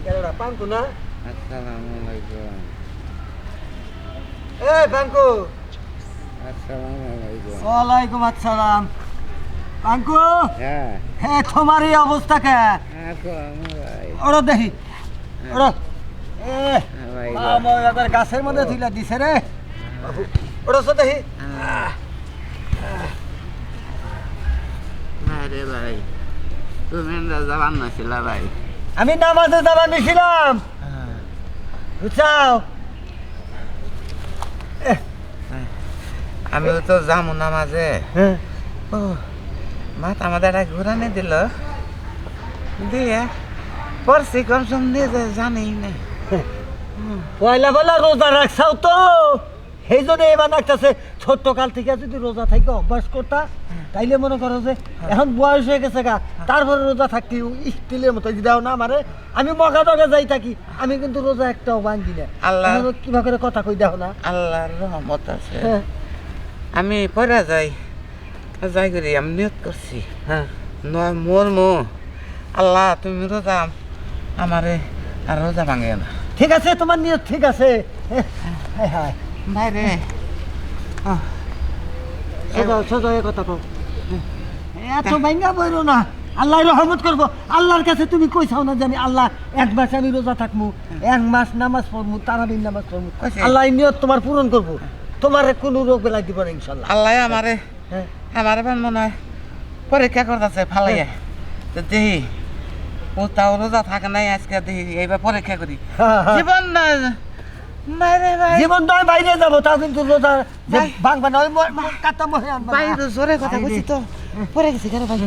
কেডা পাঙ্কু না? আসসালামু আলাইকুম। এই পাঙ্কু। আসসালামু আলাইকুম। ওয়ালাইকুম আসসালাম। পাঙ্কু, হ্যাঁ হ্যাঁ তোমার এই অবস্থা কে? আসসালামু আলাইকুম। ওরা দেখি ওরা ভাই আমার গাছের মধ্যে তুইলা দিছে রে বাবু। ওরা তো দেখি আরে ভাই তুমি যাবান নাছিল ভাই। আমি নামাজে যাবা নিছিলাম বুঝছাও। আমিও তো যাবো না মাঝে। হ্যাঁ ও মাথা আমাদের একটা ঘুরানি দিল দিয়ে পড়ছি কমসম নিজে জানি না। পয়লা বেলা রোজা রাখছাও তো সেই জন্য এবার রাখতেছে। ছোট্ট কাল থেকে যদি রোজা থেকে অভ্যাস করতা তাইলে মনে করো যে এখন বয়স হয়ে গেছে গা, তারপরে রোজা থাকতে স্টিলের মতো দাও না আমারে। আমি মগা টগা যাই থাকি, আমি কিন্তু রোজা একটাও ভাঙি না। আল্লাহ কিবা করে কথা কই দাও না। আল্লাহর রহমত আছে। হ্যাঁ আমি পড়া যাই যাই করি আমি নিয়ত করছি হ্যাঁ নয় মরমো। আল্লাহ তুমি রোজা আমারে আর রোজা ভাঙে না। ঠিক আছে, তোমার নিয়ত ঠিক আছে। হ্যাঁ হ্যাঁ ভাই রে সোজা সোজা এ কথা কও। এত ভাঙ্গা বইরো না, আল্লাহ রহমত করবো। আল্লাহর কাছে তুমি কইছাও না যে আমি আল্লাহ এক মাস আমি রোজা থাকবো, এক মাস নামাজ পড়বো, তারাবির নামাজ পড়বো। কইছে। আল্লাহ এই নিয়ত তোমার পূরণ করবো, তোমার কোনো রোগ বেলা দিব না ইনশাল্লাহ। আল্লাহ আমারে হ্যাঁ আমারে মনে হয় পরীক্ষা করতেছে ফালাইয়া তো দেখি ও তাও রোজা থাকে নাই আজকে দেখি এইবার পরীক্ষা করি জীবন না মারে ভাই জীবন নয় বাইরে যাবো, তাও কিন্তু রোজা ভাই। ভাঙবা না। ওই কাটা মহে আনবা না। ভাই তো জোরে কথা কইছি তো পরে গেছি কেন ভাই